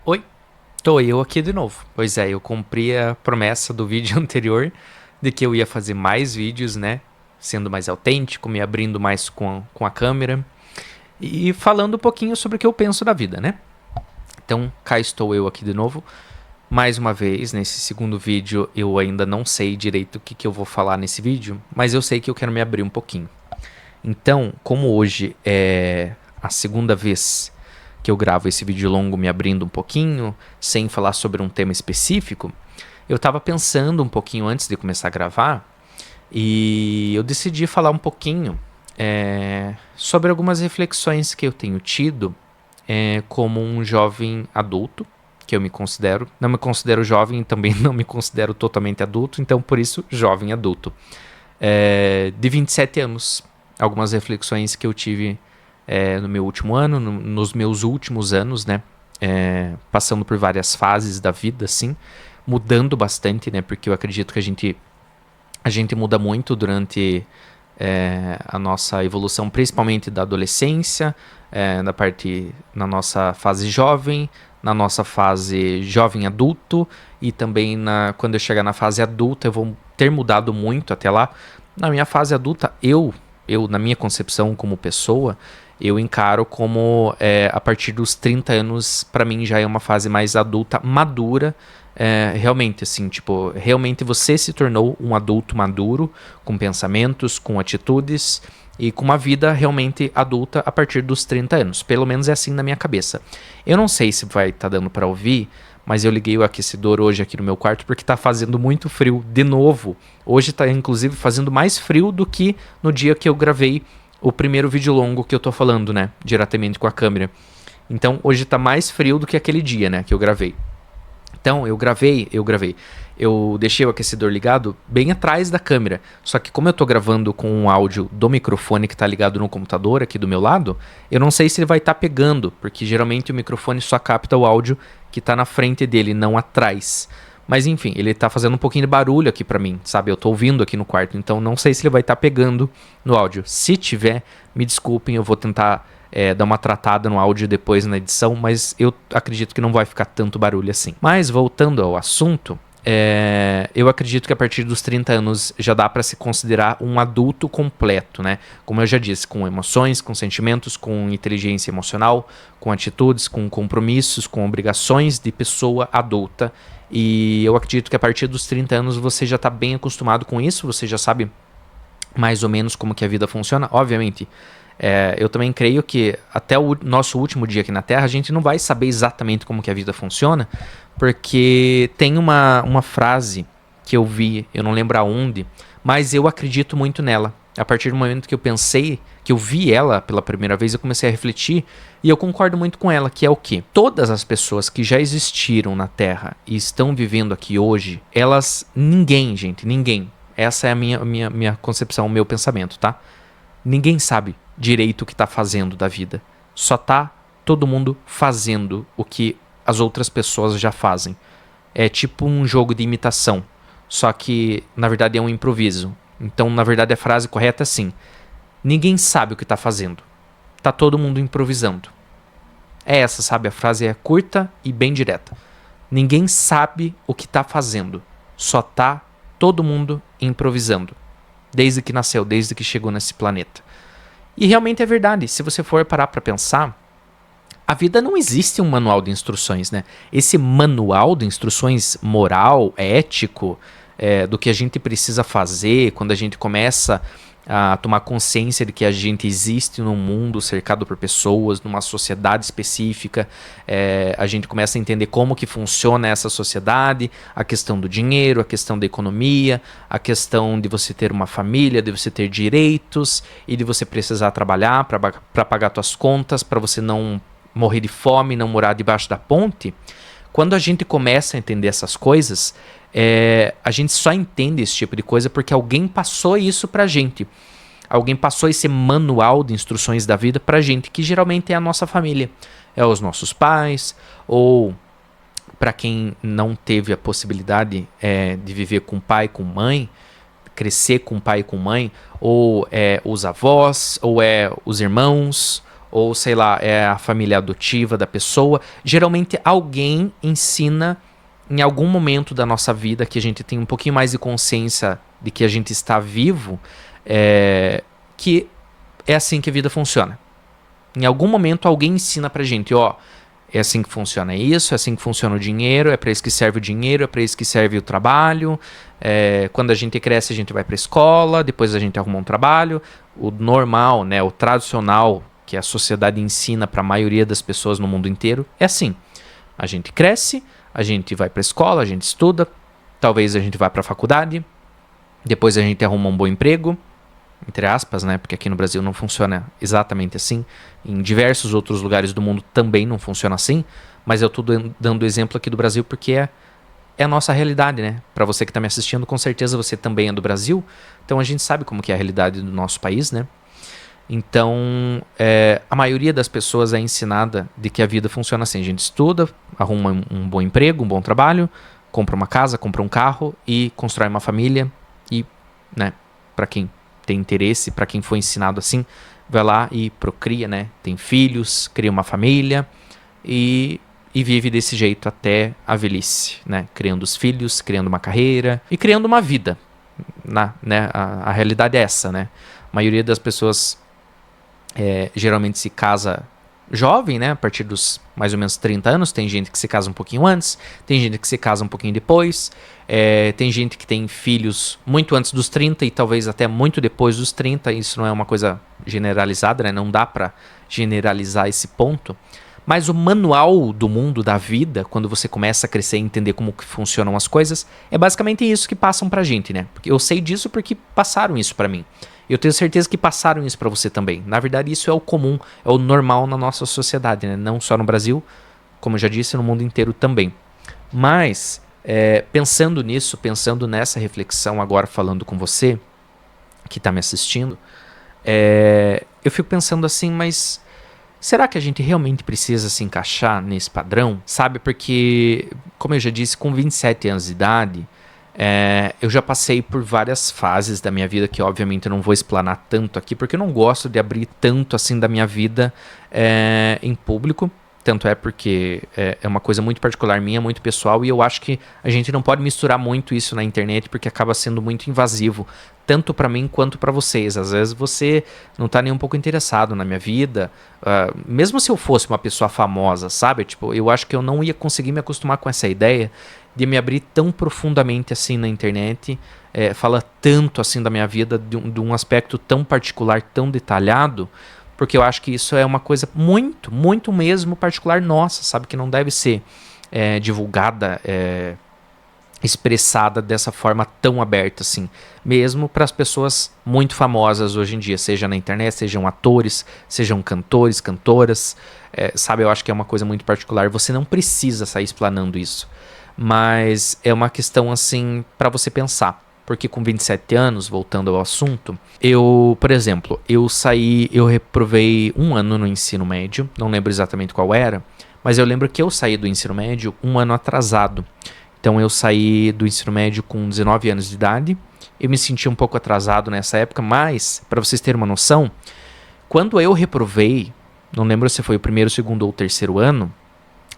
Oi, tô eu aqui de novo. Pois é, eu cumpri a promessa do vídeo anterior de que eu ia fazer mais vídeos, né? Sendo mais autêntico, me abrindo mais com a câmera e falando um pouquinho sobre o que eu penso da vida, né? Então, cá estou eu aqui de novo. Mais uma vez, nesse segundo vídeo, eu ainda não sei direito o que eu vou falar nesse vídeo, mas eu sei que eu quero me abrir um pouquinho. Então, como hoje é a segunda vez que eu gravo esse vídeo longo me abrindo um pouquinho, sem falar sobre um tema específico, eu estava pensando um pouquinho antes de começar a gravar e eu decidi falar um pouquinho sobre algumas reflexões que eu tenho tido como um jovem adulto, que eu me considero. Não me considero jovem e também não me considero totalmente adulto, então por isso, jovem adulto. De 27 anos. Algumas reflexões que eu tive no meu último ano, nos meus últimos anos, né? Passando por várias fases da vida, assim, mudando bastante, né? Porque eu acredito que a gente muda muito durante a nossa evolução, principalmente da adolescência, na nossa fase jovem, na nossa fase jovem adulto e também quando eu chegar na fase adulta eu vou ter mudado muito até lá. Na minha fase adulta, na minha concepção como pessoa, eu encaro como a partir dos 30 anos, para mim já é uma fase mais adulta, madura, realmente, assim, tipo, realmente você se tornou um adulto maduro, com pensamentos, com atitudes e com uma vida realmente adulta a partir dos 30 anos. Pelo menos é assim na minha cabeça. Eu não sei se vai estar dando para ouvir, mas eu liguei o aquecedor hoje aqui no meu quarto porque tá fazendo muito frio de novo. Hoje tá inclusive fazendo mais frio do que no dia que eu gravei o primeiro vídeo longo que eu tô falando, né, diretamente com a câmera. Então hoje tá mais frio do que aquele dia, né, que eu gravei. Então, eu gravei. Eu deixei o aquecedor ligado bem atrás da câmera. Só que como eu tô gravando com um áudio do microfone que tá ligado no computador aqui do meu lado, eu não sei se ele vai estar pegando, porque geralmente o microfone só capta o áudio que tá na frente dele, não atrás. Mas enfim, ele tá fazendo um pouquinho de barulho aqui pra mim, sabe? Eu tô ouvindo aqui no quarto, então não sei se ele vai estar pegando no áudio. Se tiver, me desculpem, eu vou tentar dar uma tratada no áudio depois na edição, mas eu acredito que não vai ficar tanto barulho assim. Mas voltando ao assunto, eu acredito que a partir dos 30 anos já dá para se considerar um adulto completo, né? Como eu já disse, com emoções, com sentimentos, com inteligência emocional, com atitudes, com compromissos, com obrigações de pessoa adulta. E eu acredito que a partir dos 30 anos você já está bem acostumado com isso, você já sabe mais ou menos como que a vida funciona. Obviamente, eu também creio que até o nosso último dia aqui na Terra a gente não vai saber exatamente como que a vida funciona, porque tem uma frase que eu vi, eu não lembro aonde, mas eu acredito muito nela. A partir do momento que eu pensei, que eu vi ela pela primeira vez, eu comecei a refletir e eu concordo muito com ela, que é o quê? Todas as pessoas que já existiram na Terra e estão vivendo aqui hoje, ninguém, gente, ninguém. Essa é a minha concepção, o meu pensamento, tá? Ninguém sabe direito o que tá fazendo da vida. Só tá todo mundo fazendo o que as outras pessoas já fazem. É tipo um jogo de imitação, só que na verdade é um improviso. Então, na verdade, a frase correta é assim: ninguém sabe o que tá fazendo. Tá todo mundo improvisando. É essa, sabe? A frase é curta e bem direta. Ninguém sabe o que tá fazendo. Só tá todo mundo improvisando. Desde que nasceu, desde que chegou nesse planeta. E realmente é verdade. Se você for parar pra pensar, a vida não existe um manual de instruções, né? Esse manual de instruções moral, ético, do que a gente precisa fazer quando a gente começa a tomar consciência de que a gente existe num mundo cercado por pessoas, numa sociedade específica, a gente começa a entender como que funciona essa sociedade, a questão do dinheiro, a questão da economia, a questão de você ter uma família, de você ter direitos e de você precisar trabalhar para pagar suas contas, para você não morrer de fome, não morar debaixo da ponte. Quando a gente começa a entender essas coisas, a gente só entende esse tipo de coisa porque alguém passou isso pra gente. Alguém passou esse manual de instruções da vida pra gente, que geralmente é a nossa família. É os nossos pais, ou para quem não teve a possibilidade de viver com pai, com mãe, crescer com pai e com mãe, ou os avós, ou os irmãos, ou sei lá, é a família adotiva da pessoa. Geralmente alguém ensina em algum momento da nossa vida que a gente tem um pouquinho mais de consciência de que a gente está vivo, que é assim que a vida funciona. Em algum momento alguém ensina pra gente, ó, é assim que funciona isso, é assim que funciona o dinheiro, é pra isso que serve o dinheiro, é pra isso que serve o trabalho. Quando a gente cresce, a gente vai pra escola, depois a gente arruma um trabalho. O normal, né, o tradicional, que a sociedade ensina pra maioria das pessoas no mundo inteiro, é assim. A gente cresce, a gente vai pra escola, a gente estuda, talvez a gente vá pra faculdade, depois a gente arruma um bom emprego, entre aspas, né? Porque aqui no Brasil não funciona exatamente assim. Em diversos outros lugares do mundo também não funciona assim. Mas eu tô dando exemplo aqui do Brasil porque é a nossa realidade, né? Para você que tá me assistindo, com certeza você também é do Brasil. Então a gente sabe como que é a realidade do nosso país, né? Então, a maioria das pessoas é ensinada de que a vida funciona assim. A gente estuda, arruma um bom emprego, um bom trabalho, compra uma casa, compra um carro e constrói uma família. E, né, para quem tem interesse, para quem foi ensinado assim, vai lá e procria, né? Tem filhos, cria uma família e vive desse jeito até a velhice, né? Criando os filhos, criando uma carreira e criando uma vida, né? A realidade é essa, né? A maioria das pessoas geralmente se casa jovem, né? A partir dos mais ou menos 30 anos. Tem gente que se casa um pouquinho antes, tem gente que se casa um pouquinho depois, tem gente que tem filhos muito antes dos 30 e talvez até muito depois dos 30. Isso não é uma coisa generalizada, né? Não dá pra generalizar esse ponto. Mas o manual do mundo, da vida, quando você começa a crescer e entender como que funcionam as coisas, é basicamente isso que passam pra gente, né? Porque eu sei disso porque passaram isso pra mim. Eu tenho certeza que passaram isso pra você também. Na verdade, isso é o comum, é o normal na nossa sociedade, né? Não só no Brasil, como eu já disse, no mundo inteiro também. Mas, pensando nisso, pensando nessa reflexão agora falando com você, que tá me assistindo, eu fico pensando assim, mas será que a gente realmente precisa se encaixar nesse padrão? Sabe, porque, como eu já disse, com 27 anos de idade, eu já passei por várias fases da minha vida que obviamente eu não vou explanar tanto aqui, porque eu não gosto de abrir tanto assim da minha vida em público. Tanto é porque é uma coisa muito particular minha, muito pessoal, e eu acho que a gente não pode misturar muito isso na internet, porque acaba sendo muito invasivo, tanto pra mim quanto pra vocês. Às vezes você não tá nem um pouco interessado na minha vida, mesmo se eu fosse uma pessoa famosa, sabe? Tipo, eu acho que eu não ia conseguir me acostumar com essa ideia de me abrir tão profundamente assim na internet, falar tanto assim da minha vida, de um aspecto tão particular, tão detalhado, porque eu acho que isso é uma coisa muito, muito mesmo particular nossa, sabe? Que não deve ser divulgada, expressada dessa forma tão aberta assim. Mesmo para as pessoas muito famosas hoje em dia, seja na internet, sejam atores, sejam cantores, cantoras, sabe? Eu acho que é uma coisa muito particular. Você não precisa sair explanando isso. Mas é uma questão assim para você pensar. Porque com 27 anos, voltando ao assunto, por exemplo, eu reprovei um ano no ensino médio, não lembro exatamente qual era, mas eu lembro que eu saí do ensino médio um ano atrasado. Então eu saí do ensino médio com 19 anos de idade, eu me senti um pouco atrasado nessa época, mas, para vocês terem uma noção, quando eu reprovei, não lembro se foi o primeiro, segundo ou terceiro ano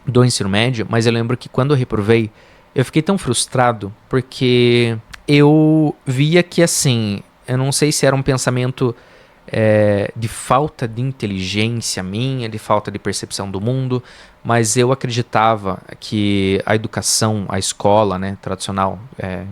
do ensino médio, mas eu lembro que quando eu reprovei, eu fiquei tão frustrado, porque eu via que, assim, eu não sei se era um pensamento de falta de inteligência minha, de falta de percepção do mundo, mas eu acreditava que a educação, a escola, né, tradicional,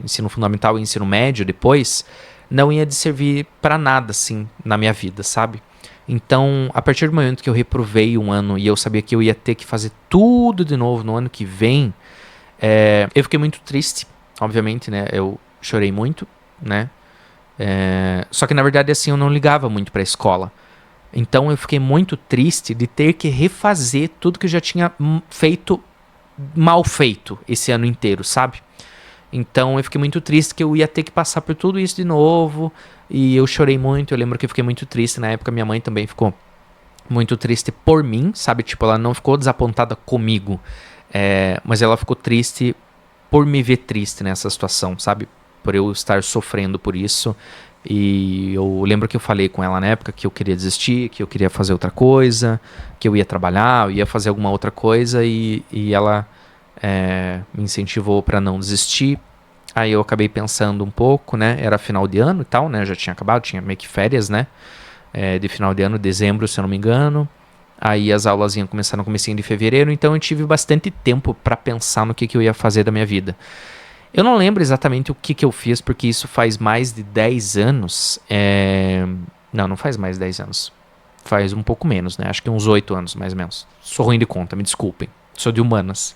ensino fundamental e ensino médio depois, não ia servir para nada, assim, na minha vida, sabe? Então, a partir do momento que eu reprovei um ano e eu sabia que eu ia ter que fazer tudo de novo no ano que vem, eu fiquei muito triste, obviamente, né? Eu chorei muito, né? Só que na verdade assim eu não ligava muito pra escola. Então eu fiquei muito triste de ter que refazer tudo que eu já tinha feito, mal feito esse ano inteiro, sabe? Então eu fiquei muito triste que eu ia ter que passar por tudo isso de novo. E eu chorei muito, eu lembro que eu fiquei muito triste. Na época minha mãe também ficou muito triste por mim, sabe? Tipo, ela não ficou desapontada comigo, mas ela ficou triste por me ver triste nessa situação, sabe? por eu estar sofrendo por isso. E eu lembro que eu falei com ela na época que eu queria desistir, que eu queria fazer outra coisa, que eu ia trabalhar, eu ia fazer alguma outra coisa, e ela me incentivou para não desistir. Aí eu acabei pensando um pouco, né? Era final de ano e tal, né? Já tinha acabado, tinha meio que férias, né? De final de ano, dezembro, se eu não me engano. Aí as aulas iam começar no comecinho de fevereiro, então eu tive bastante tempo para pensar no que eu ia fazer da minha vida. Eu não lembro exatamente o que eu fiz, porque isso faz mais de 10 anos. Não faz mais de 10 anos. Faz um pouco menos, né? Acho que uns 8 anos, mais ou menos. Sou ruim de conta, me desculpem. Sou de humanas.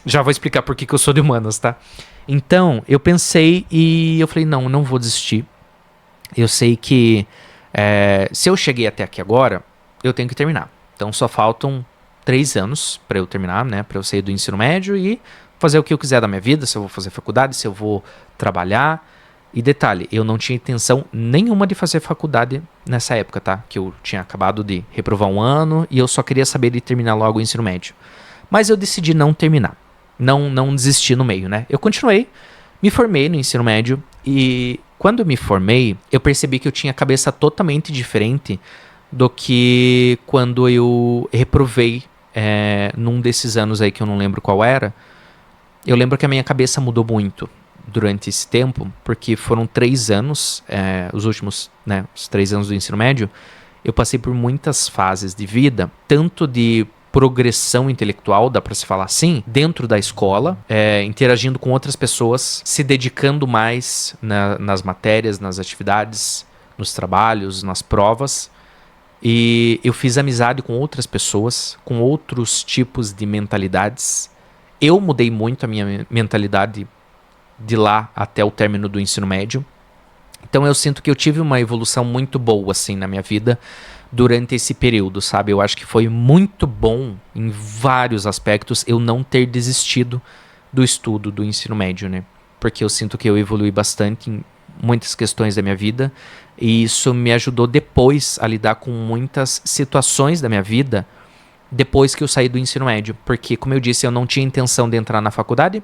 Já vou explicar por que eu sou de humanas, tá? Então, eu pensei e eu falei, não vou desistir. Eu sei que se eu cheguei até aqui agora, eu tenho que terminar. Então, só faltam 3 anos para eu terminar, né? Para eu sair do ensino médio e fazer o que eu quiser da minha vida, se eu vou fazer faculdade, se eu vou trabalhar. E detalhe, eu não tinha intenção nenhuma de fazer faculdade nessa época, tá? Que eu tinha acabado de reprovar um ano e eu só queria saber de terminar logo o ensino médio. Mas eu decidi não terminar. Não desistir no meio, né? Eu continuei, me formei no ensino médio e quando eu me formei, eu percebi que eu tinha a cabeça totalmente diferente do que quando eu reprovei num desses anos aí que eu não lembro qual era. Eu lembro que a minha cabeça mudou muito durante esse tempo, porque foram 3 anos, os últimos, né, os 3 anos do ensino médio, eu passei por muitas fases de vida, tanto de progressão intelectual, dá pra se falar assim, dentro da escola, interagindo com outras pessoas, se dedicando mais nas matérias, nas atividades, nos trabalhos, nas provas. E eu fiz amizade com outras pessoas, com outros tipos de mentalidades. Eu mudei muito a minha mentalidade de lá até o término do ensino médio. Então eu sinto que eu tive uma evolução muito boa assim na minha vida durante esse período, sabe? Eu acho que foi muito bom em vários aspectos eu não ter desistido do estudo do ensino médio, né? Porque eu sinto que eu evolui bastante em muitas questões da minha vida e isso me ajudou depois a lidar com muitas situações da minha vida depois que eu saí do ensino médio. Porque, como eu disse, eu não tinha intenção de entrar na faculdade,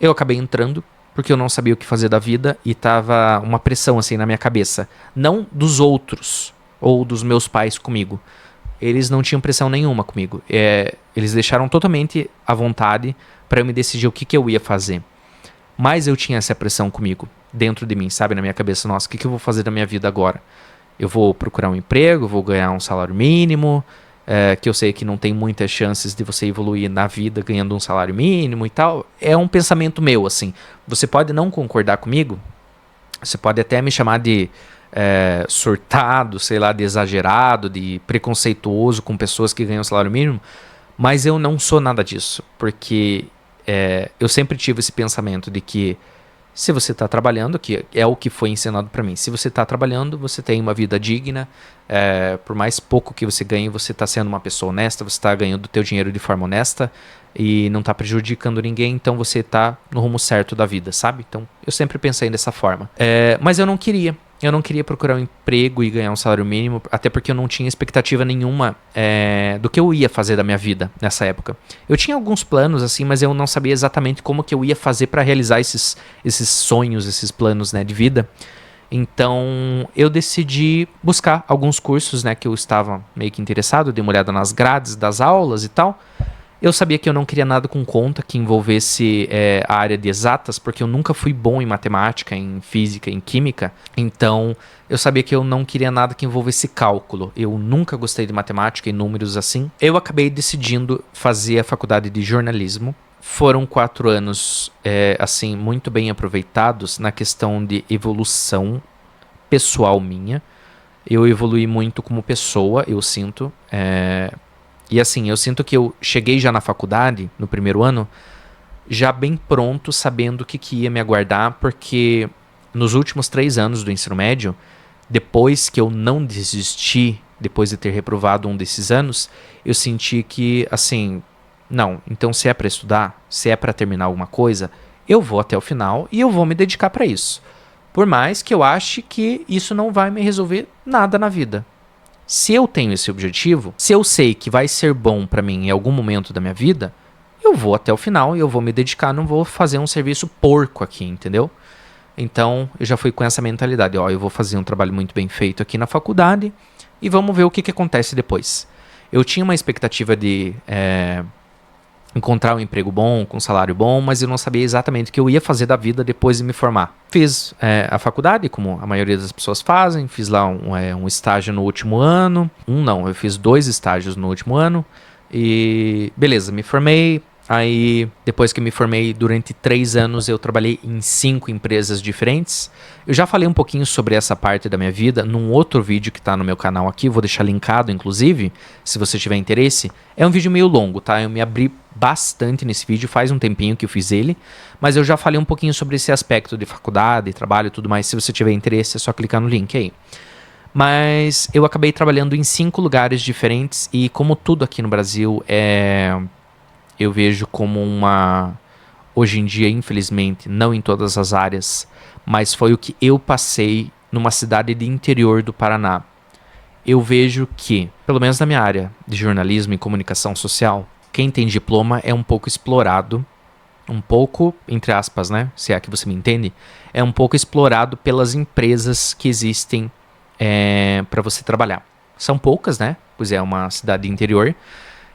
eu acabei entrando porque eu não sabia o que fazer da vida e tava uma pressão assim na minha cabeça. Não dos outros ou dos meus pais comigo. Eles não tinham pressão nenhuma comigo. Eles deixaram totalmente à vontade para eu me decidir o que eu ia fazer. Mas eu tinha essa pressão comigo, dentro de mim, sabe? Na minha cabeça, nossa, o que eu vou fazer da minha vida agora? Eu vou procurar um emprego, vou ganhar um salário mínimo, que eu sei que não tem muitas chances de você evoluir na vida ganhando um salário mínimo e tal. É um pensamento meu, assim. Você pode não concordar comigo, você pode até me chamar de surtado, sei lá, de exagerado, de preconceituoso com pessoas que ganham salário mínimo, mas eu não sou nada disso, porque eu sempre tive esse pensamento de que se você está trabalhando, que é o que foi ensinado para mim, se você está trabalhando, você tem uma vida digna, por mais pouco que você ganhe, você está sendo uma pessoa honesta, você está ganhando o teu dinheiro de forma honesta e não está prejudicando ninguém, então você está no rumo certo da vida, sabe? Então eu sempre pensei dessa forma. Mas eu não queria procurar um emprego e ganhar um salário mínimo, até porque eu não tinha expectativa nenhuma do que eu ia fazer da minha vida nessa época. Eu tinha alguns planos, assim, mas eu não sabia exatamente como que eu ia fazer para realizar esses sonhos, esses planos, né, de vida. Então, eu decidi buscar alguns cursos, né, que eu estava meio que interessado, dei uma olhada nas grades das aulas e tal. Eu sabia que eu não queria nada com conta que envolvesse a área de exatas, porque eu nunca fui bom em matemática, em física, em química. Então, eu sabia que eu não queria nada que envolvesse cálculo. Eu nunca gostei de matemática e números assim. Eu acabei decidindo fazer a faculdade de jornalismo. Foram 4 anos, assim, muito bem aproveitados na questão de evolução pessoal minha. Eu evolui muito como pessoa, eu sinto. E assim, eu sinto que eu cheguei já na faculdade, no primeiro ano, já bem pronto, sabendo o que ia me aguardar, porque nos últimos 3 anos do ensino médio, depois que eu não desisti, depois de ter reprovado um desses anos, eu senti que, assim, não, então se é para estudar, se é para terminar alguma coisa, eu vou até o final e eu vou me dedicar para isso. Por mais que eu ache que isso não vai me resolver nada na vida. Se eu tenho esse objetivo, se eu sei que vai ser bom para mim em algum momento da minha vida, eu vou até o final e eu vou me dedicar, não vou fazer um serviço porco aqui, entendeu? Então, eu já fui com essa mentalidade, ó, eu vou fazer um trabalho muito bem feito aqui na faculdade e vamos ver o que acontece depois. Eu tinha uma expectativa de encontrar um emprego bom, com um salário bom, mas eu não sabia exatamente o que eu ia fazer da vida depois de me formar. Fiz a faculdade, como a maioria das pessoas fazem, fiz lá um estágio no último ano. Eu fiz 2 estágios no último ano e beleza, me formei. Aí, depois que me formei, durante 3 anos, eu trabalhei em 5 empresas diferentes. Eu já falei um pouquinho sobre essa parte da minha vida num outro vídeo que tá no meu canal aqui, vou deixar linkado, inclusive, se você tiver interesse. É um vídeo meio longo, tá? Eu me abri bastante nesse vídeo, faz um tempinho que eu fiz ele, mas eu já falei um pouquinho sobre esse aspecto de faculdade, trabalho e tudo mais. Se você tiver interesse, é só clicar no link aí. Mas eu acabei trabalhando em 5 lugares diferentes e como tudo aqui no Brasil eu vejo como hoje em dia, infelizmente, não em todas as áreas, mas foi o que eu passei numa cidade de interior do Paraná. Eu vejo que, pelo menos na minha área de jornalismo e comunicação social, quem tem diploma é um pouco explorado, um pouco, entre aspas, né? Se é que você me entende, é um pouco explorado pelas empresas que existem para você trabalhar. São poucas, né? Pois é uma cidade de interior.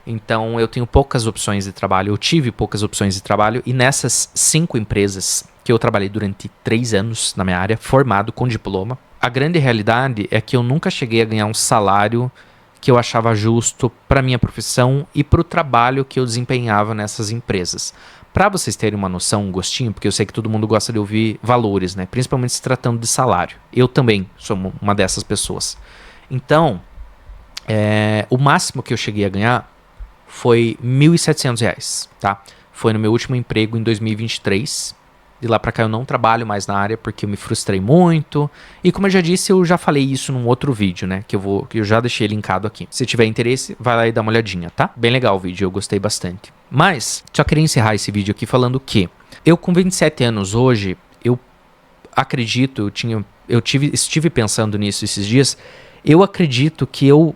Então eu tenho poucas opções de trabalho, eu tive poucas opções de trabalho e nessas 5 empresas que eu trabalhei durante 3 anos na minha área, formado com diploma, a grande realidade é que eu nunca cheguei a ganhar um salário que eu achava justo para minha profissão e para o trabalho que eu desempenhava nessas empresas. Para vocês terem uma noção, um gostinho, porque eu sei que todo mundo gosta de ouvir valores, né? Principalmente se tratando de salário. Eu também sou uma dessas pessoas. Então, o máximo que eu cheguei a ganhar foi R$ 1.700, tá? Foi no meu último emprego em 2023. De lá pra cá eu não trabalho mais na área porque eu me frustrei muito. E como eu já disse, eu já falei isso num outro vídeo, né? Que eu já deixei linkado aqui. Se tiver interesse, vai lá e dá uma olhadinha, tá? Bem legal o vídeo, eu gostei bastante. Mas, só queria encerrar esse vídeo aqui falando que eu com 27 anos hoje, eu acredito, estive pensando nisso esses dias, eu acredito que eu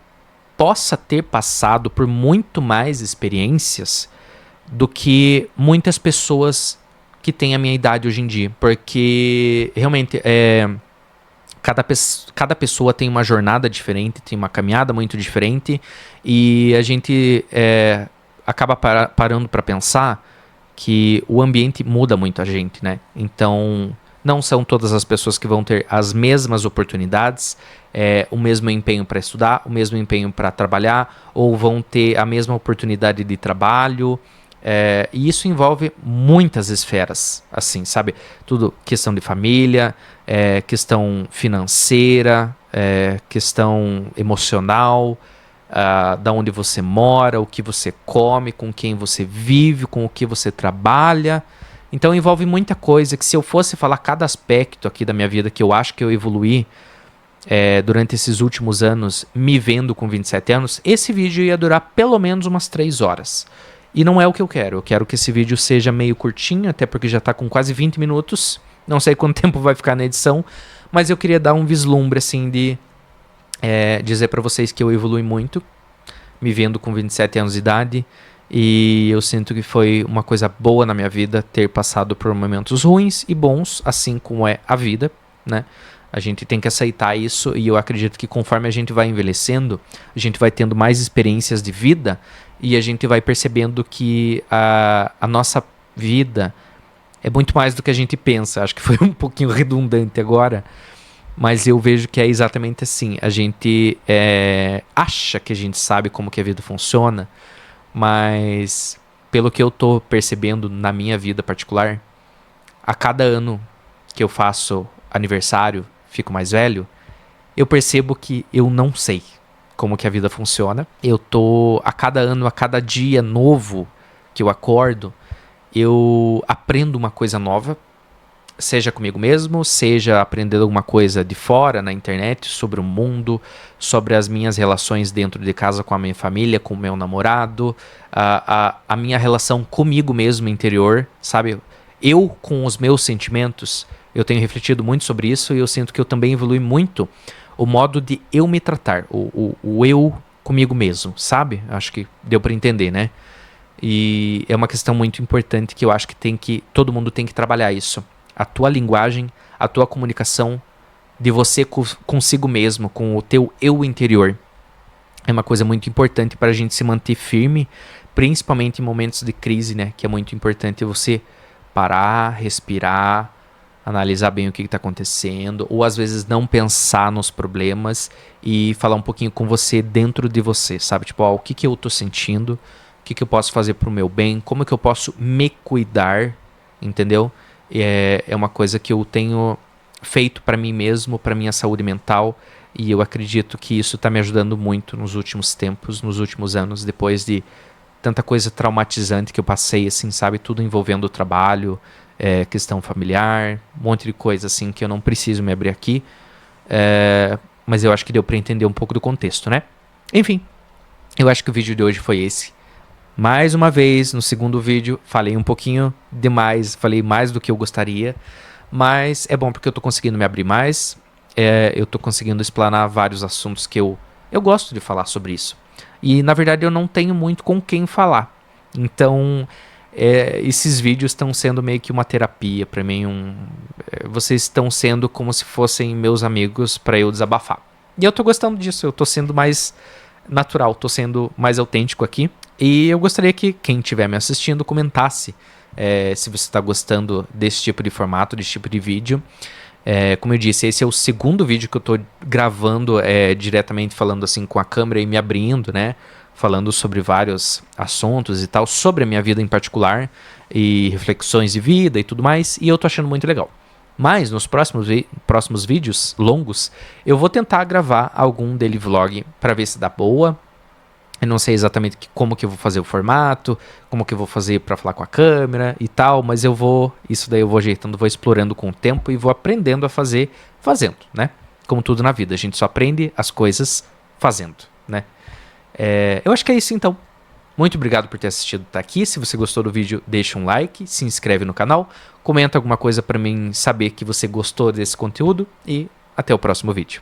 possa ter passado por muito mais experiências do que muitas pessoas que têm a minha idade hoje em dia. Porque realmente cada pessoa tem uma jornada diferente, tem uma caminhada muito diferente e a gente acaba parando para pensar que o ambiente muda muito a gente, né? Então não são todas as pessoas que vão ter as mesmas oportunidades, o mesmo empenho para estudar, o mesmo empenho para trabalhar, ou vão ter a mesma oportunidade de trabalho. E isso envolve muitas esferas, assim, sabe? Tudo questão de família, questão financeira, questão emocional, da onde você mora, o que você come, com quem você vive, com o que você trabalha. Então envolve muita coisa que se eu fosse falar cada aspecto aqui da minha vida que eu acho que eu evoluí durante esses últimos anos, me vendo com 27 anos, esse vídeo ia durar pelo menos umas 3 horas. E não é o que eu quero. Eu quero que esse vídeo seja meio curtinho, até porque já está com quase 20 minutos. Não sei quanto tempo vai ficar na edição, mas eu queria dar um vislumbre assim de dizer para vocês que eu evolui muito, me vendo com 27 anos de idade. E eu sinto que foi uma coisa boa na minha vida ter passado por momentos ruins e bons, assim como é a vida, né? A gente tem que aceitar isso e eu acredito que conforme a gente vai envelhecendo, a gente vai tendo mais experiências de vida e a gente vai percebendo que a nossa vida é muito mais do que a gente pensa. Acho que foi um pouquinho redundante agora, mas eu vejo que é exatamente assim. A gente acha que a gente sabe como que a vida funciona, mas pelo que eu tô percebendo na minha vida particular, a cada ano que eu faço aniversário, fico mais velho, eu percebo que eu não sei como que a vida funciona. Eu tô, a cada ano, a cada dia novo que eu acordo, eu aprendo uma coisa nova, seja comigo mesmo, seja aprendendo alguma coisa de fora, na internet, sobre o mundo, sobre as minhas relações dentro de casa com a minha família, com o meu namorado, a minha relação comigo mesmo interior, sabe? Eu com os meus sentimentos, eu tenho refletido muito sobre isso e eu sinto que eu também evolui muito o modo de eu me tratar, o eu comigo mesmo, sabe? Acho que deu para entender, né? E é uma questão muito importante que eu acho que todo mundo tem que trabalhar isso. A tua linguagem, a tua comunicação de você consigo mesmo, com o teu eu interior. É uma coisa muito importante para a gente se manter firme, principalmente em momentos de crise, né? Que é muito importante você parar, respirar, analisar bem o que está acontecendo, ou às vezes não pensar nos problemas e falar um pouquinho com você dentro de você, sabe? Tipo, ó, o que eu tô sentindo, o que eu posso fazer pro meu bem, como que eu posso me cuidar, entendeu? É uma coisa que eu tenho feito para mim mesmo, para minha saúde mental, e eu acredito que isso tá me ajudando muito nos últimos tempos, nos últimos anos, depois de tanta coisa traumatizante que eu passei, assim, sabe? Tudo envolvendo o trabalho, questão familiar, um monte de coisa assim que eu não preciso me abrir aqui, mas eu acho que deu para entender um pouco do contexto, né? Enfim, eu acho que o vídeo de hoje foi esse. Mais uma vez, no segundo vídeo, falei um pouquinho demais, falei mais do que eu gostaria, mas é bom porque eu tô conseguindo me abrir mais, eu tô conseguindo explanar vários assuntos que eu gosto de falar sobre isso. E, na verdade, eu não tenho muito com quem falar. Então, esses vídeos estão sendo meio que uma terapia para mim. Vocês estão sendo como se fossem meus amigos para eu desabafar. E eu tô gostando disso, eu tô sendo mais natural, tô sendo mais autêntico aqui. E eu gostaria que quem estiver me assistindo comentasse se você está gostando desse tipo de formato, desse tipo de vídeo. Como eu disse, esse é o segundo vídeo que eu tô gravando diretamente falando assim com a câmera e me abrindo, né? Falando sobre vários assuntos e tal, sobre a minha vida em particular, e reflexões de vida e tudo mais, e eu tô achando muito legal. Mas nos próximos vídeos longos, eu vou tentar gravar algum daily vlog para ver se dá boa. Eu não sei exatamente como que eu vou fazer o formato, como que eu vou fazer para falar com a câmera e tal, mas isso daí eu vou ajeitando, vou explorando com o tempo e vou aprendendo a fazer fazendo, né? Como tudo na vida, a gente só aprende as coisas fazendo, né? Eu acho que é isso então. Muito obrigado por ter assistido até aqui. Se você gostou do vídeo, deixa um like, se inscreve no canal, comenta alguma coisa para mim saber que você gostou desse conteúdo e até o próximo vídeo.